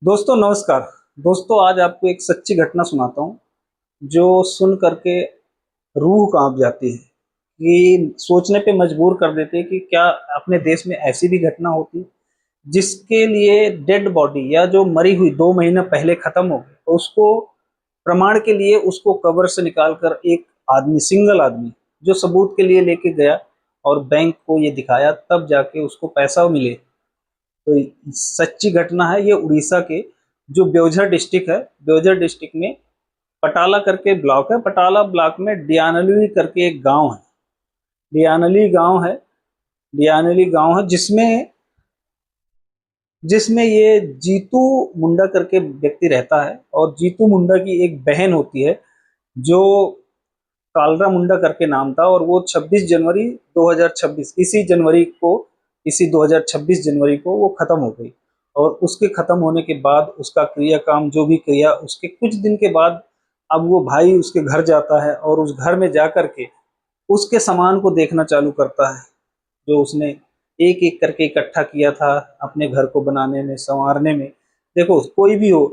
दोस्तों नमस्कार। दोस्तों आज आपको एक सच्ची घटना सुनाता हूँ जो सुन करके रूह कांप जाती है, कि सोचने पे मजबूर कर देती है कि क्या अपने देश में ऐसी भी घटना होती जिसके लिए डेड बॉडी या जो मरी हुई 2 महीना पहले खत्म हो गई तो उसको प्रमाण के लिए उसको कब्र से निकाल कर एक आदमी, सिंगल आदमी जो सबूत के लिए लेके गया और बैंक को ये दिखाया, तब जाके उसको पैसा मिले। तो सच्ची घटना है ये, उड़ीसा के जो ब्योझर डिस्ट्रिक्ट है, ब्योझर डिस्ट्रिक्ट में पटाला करके ब्लॉक है। पटाला ब्लॉक में डियानली करके एक गांव है। डियानली गांव है, डियानली गांव है जिसमें जिसमें ये जीतू मुंडा करके व्यक्ति रहता है। और जीतू मुंडा की एक बहन होती है जो कालरा मुंडा करके नाम था, और वो 26 जनवरी 2026 इसी 2026 जनवरी को वो खत्म हो गई। और उसके खत्म होने के बाद उसका क्रियाकाम जो भी किया, उसके कुछ दिन के बाद अब वो भाई उसके घर जाता है और उस घर में जा कर के उसके सामान को देखना चालू करता है जो उसने एक एक करके इकट्ठा किया था अपने घर को बनाने में, संवारने में। देखो कोई भी हो,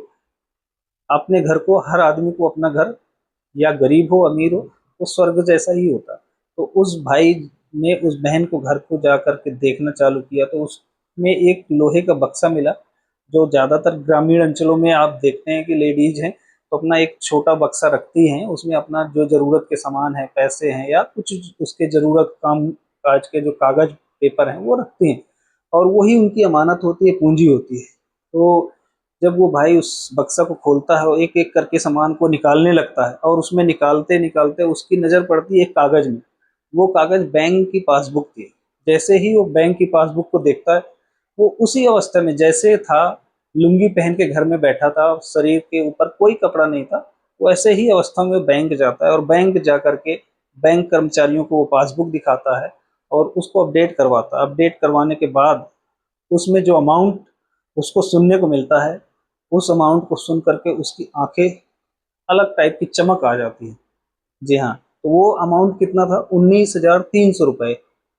अपने घर को, हर आदमी को अपना घर, या गरीब हो अमीर हो, तो स्वर्ग जैसा ही होता। तो उस भाई ने उस बहन को घर को जा करके देखना चालू किया तो उसमें एक लोहे का बक्सा मिला। जो ज़्यादातर ग्रामीण अंचलों में आप देखते हैं कि लेडीज हैं तो अपना एक छोटा बक्सा रखती हैं, उसमें अपना जो ज़रूरत के सामान है, पैसे हैं या कुछ उसके ज़रूरत काम काज के जो कागज पेपर हैं वो रखती हैं, और वही उनकी अमानत होती है, पूंजी होती है। तो जब वो भाई उस बक्सा को खोलता है और एक एक करके सामान को निकालने लगता है, और उसमें निकालते निकालते उसकी नज़र पड़ती है एक कागज में। वो कागज बैंक की पासबुक थी। जैसे ही वो बैंक की पासबुक को देखता है, वो उसी अवस्था में जैसे था, लुंगी पहन के घर में बैठा था, शरीर के ऊपर कोई कपड़ा नहीं था, वैसे ही अवस्था में बैंक जाता है और बैंक जा करके बैंक कर्मचारियों को वो पासबुक दिखाता है और उसको अपडेट करवाता है। अपडेट करवाने के बाद उसमें जो अमाउंट उसको सुनने को मिलता है, उस अमाउंट को सुन करके उसकी आंखें अलग टाइप की चमक आ जाती है। जी हाँ, तो वो अमाउंट कितना था? 19,300 रुपये।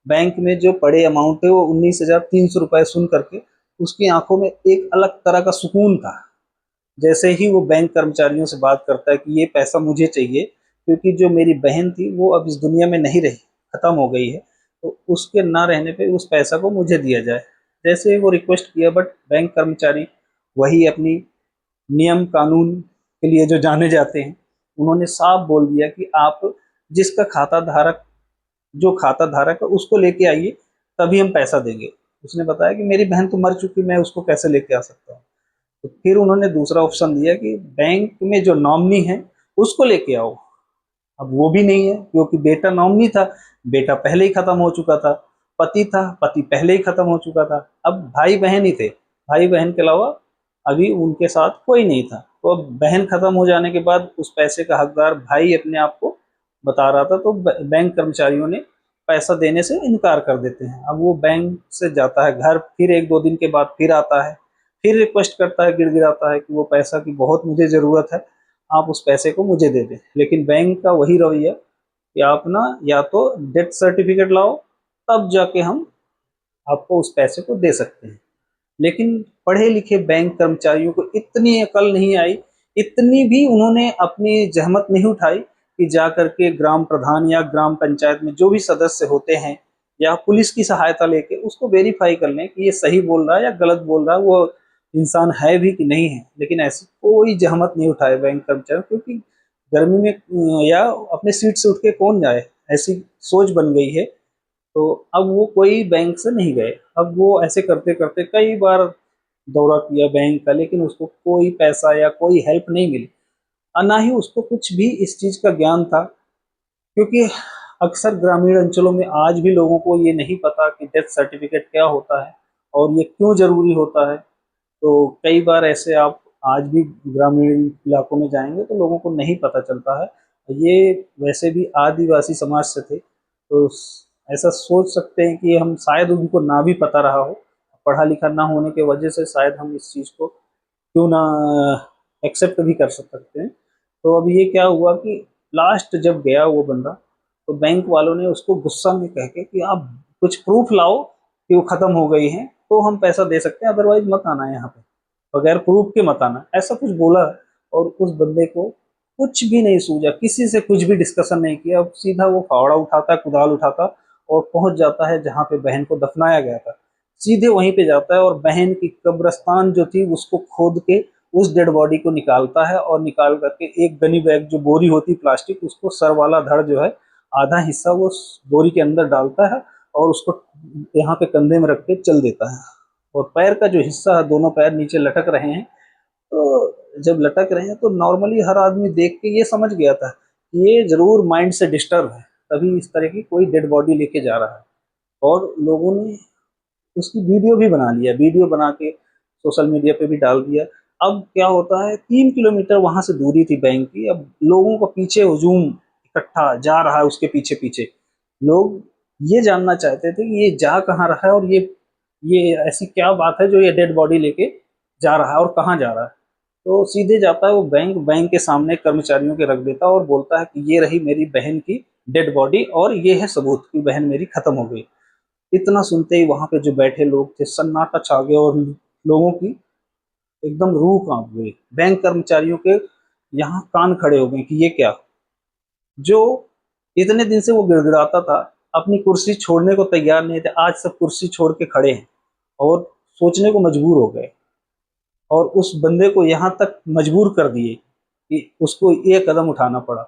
बैंक में जो पड़े अमाउंट थे वो 19,300 रुपये सुन करके उसकी आंखों में एक अलग तरह का सुकून था। जैसे ही वो बैंक कर्मचारियों से बात करता है कि ये पैसा मुझे चाहिए, क्योंकि जो मेरी बहन थी वो अब इस दुनिया में नहीं रही, खत्म हो गई है, तो उसके ना रहने पे उस पैसा को मुझे दिया जाए। जैसे ही वो रिक्वेस्ट किया, बट बैंक कर्मचारी वही अपनी नियम कानून के लिए जो जाने जाते हैं, उन्होंने साफ बोल दिया कि आप जिसका खाता धारक, जो खाता धारक है उसको लेके आइए, तभी हम पैसा देंगे। उसने बताया कि मेरी बहन तो मर चुकी, मैं उसको कैसे लेके आ सकता हूँ। तो फिर उन्होंने दूसरा ऑप्शन दिया कि बैंक में जो नॉमिनी है उसको लेके आओ। अब वो भी नहीं है क्योंकि बेटा नॉमिनी था, बेटा पहले ही खत्म हो चुका था। पति था, पति पहले ही खत्म हो चुका था। अब भाई बहन ही थे, भाई बहन के अलावा अभी उनके साथ कोई नहीं था। तो अब बहन खत्म हो जाने के बाद उस पैसे का हकदार भाई अपने आप को बता रहा था, तो बैंक कर्मचारियों ने पैसा देने से इनकार कर देते हैं। अब वो बैंक से जाता है घर, फिर एक दो दिन के बाद फिर आता है, फिर रिक्वेस्ट करता है, गिड़गिड़ाता है कि वो पैसा की बहुत मुझे ज़रूरत है, आप उस पैसे को मुझे दे दें। लेकिन बैंक का वही रवैया कि आप ना या तो डेथ सर्टिफिकेट लाओ, तब जाके हम आपको उस पैसे को दे सकते हैं। लेकिन पढ़े लिखे बैंक कर्मचारियों को इतनी अकल नहीं आई, इतनी भी उन्होंने अपनी जहमत नहीं उठाई कि जा करके ग्राम प्रधान या ग्राम पंचायत में जो भी सदस्य होते हैं या पुलिस की सहायता लेके उसको वेरीफाई कर लें कि ये सही बोल रहा है या गलत बोल रहा है, वो इंसान है भी कि नहीं है। लेकिन ऐसी कोई जहमत नहीं उठाए बैंक कर्मचारी, क्योंकि गर्मी में या अपने सीट से उठ के कौन जाए, ऐसी सोच बन गई है। तो अब वो कोई बैंक से नहीं गए। अब वो ऐसे करते करते कई बार दौरा किया बैंक का, लेकिन उसको कोई पैसा या कोई हेल्प नहीं मिली, और ना ही उसको कुछ भी इस चीज़ का ज्ञान था। क्योंकि अक्सर ग्रामीण अंचलों में आज भी लोगों को ये नहीं पता कि डेथ सर्टिफिकेट क्या होता है और ये क्यों ज़रूरी होता है। तो कई बार ऐसे आप आज भी ग्रामीण इलाकों में जाएंगे तो लोगों को नहीं पता चलता है। ये वैसे भी आदिवासी समाज से थे, तो ऐसा सोच सकते हैं कि हम शायद उनको ना भी पता रहा हो, पढ़ा लिखा ना होने की वजह से शायद हम इस चीज़ को क्यों ना एक्सेप्ट भी कर सकते हैं। तो अब ये क्या हुआ कि लास्ट जब गया वो बंदा, तो बैंक वालों ने उसको गुस्सा में कह के कि आप कुछ प्रूफ लाओ कि वो ख़त्म हो गई हैं तो हम पैसा दे सकते हैं, अदरवाइज मत आना यहाँ पे। बगैर प्रूफ के मत आना, ऐसा कुछ बोला। और उस बंदे को कुछ भी नहीं सूझा, किसी से कुछ भी डिस्कशन नहीं किया, अब सीधा वो फावड़ा उठाता, कुदाल उठाता और पहुंच जाता है जहाँ पे बहन को दफनाया गया था। सीधे वहीं पे जाता है और बहन की कब्रिस्तान जो थी उसको खोद के उस डेड बॉडी को निकालता है, और निकाल करके एक गनी बैग जो बोरी होती प्लास्टिक, उसको सर वाला धड़ जो है आधा हिस्सा वो बोरी के अंदर डालता है और उसको यहाँ पे कंधे में रख के चल देता है। और पैर का जो हिस्सा है, दोनों पैर नीचे लटक रहे हैं, तो जब लटक रहे हैं तो नॉर्मली हर आदमी देख के ये समझ गया था कि ये जरूर माइंड से डिस्टर्ब है, तभी इस तरह की कोई डेड बॉडी लेके जा रहा है। और लोगों ने उसकी वीडियो भी बना लिया, वीडियो बना के सोशल मीडिया पे भी डाल दिया। अब क्या होता है, 3 किलोमीटर वहां से दूरी थी बैंक की, अब लोगों का पीछे हुजूम इकट्ठा जा रहा है उसके पीछे पीछे। लोग ये जानना चाहते थे कि ये जा कहाँ रहा है, और ये ऐसी क्या बात है जो ये डेड बॉडी लेके जा रहा है और कहाँ जा रहा है। तो सीधे जाता है वो बैंक, बैंक के सामने कर्मचारियों के रख देता है और बोलता है कि ये रही मेरी बहन की डेड बॉडी और ये है सबूत कि बहन मेरी खत्म हो गई। इतना सुनते ही वहां पे जो बैठे लोग थे सन्नाटा छा गया, और लोगों की एकदम रूह कांप गई। बैंक कर्मचारियों के यहाँ कान खड़े हो गए कि ये क्या। जो इतने दिन से वो गिड़गिड़ाता था, अपनी कुर्सी छोड़ने को तैयार नहीं थे, आज सब कुर्सी छोड़ के खड़े हैं और सोचने को मजबूर हो गए। और उस बंदे को यहाँ तक मजबूर कर दिए कि उसको ये कदम उठाना पड़ा।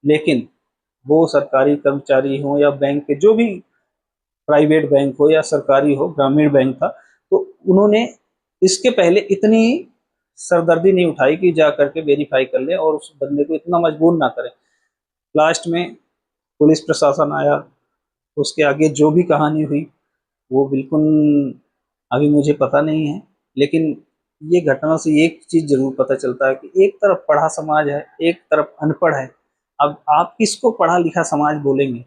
लेकिन वो सरकारी कर्मचारी हो या बैंक के जो भी, प्राइवेट बैंक हो या सरकारी हो, ग्रामीण बैंक था, तो उन्होंने इसके पहले इतनी सरदर्दी नहीं उठाई कि जा करके वेरीफाई कर ले और उस बंदे को इतना मजबूर ना करें। लास्ट में पुलिस प्रशासन आया, उसके आगे जो भी कहानी हुई वो बिल्कुल अभी मुझे पता नहीं है। लेकिन ये घटना से एक चीज जरूर पता चलता है कि एक तरफ पढ़ा समाज है, एक तरफ अनपढ़ है। अब आप किसको पढ़ा लिखा समाज बोलेंगे?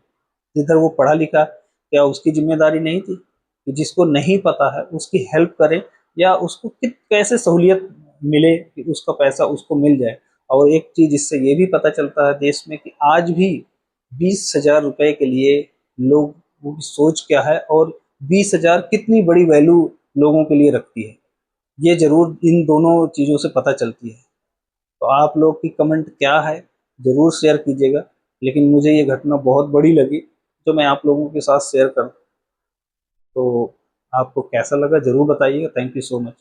जिधर वो पढ़ा लिखा, क्या उसकी जिम्मेदारी नहीं थी कि जिसको नहीं पता है उसकी हेल्प करे, या उसको कैसे सहूलियत मिले कि उसका पैसा उसको मिल जाए। और एक चीज इससे ये भी पता चलता है देश में कि आज भी 20,000 रुपए के लिए लोगों की सोच क्या है, और 20,000 कितनी बड़ी वैल्यू लोगों के लिए रखती है। ये जरूर इन दोनों चीजों से पता चलती है। तो आप लोग की कमेंट क्या है जरूर शेयर कीजिएगा। लेकिन मुझे ये घटना बहुत बड़ी लगी जो मैं आप लोगों के साथ शेयर कर, तो आपको कैसा लगा जरूर बताइएगा। Thank you so much.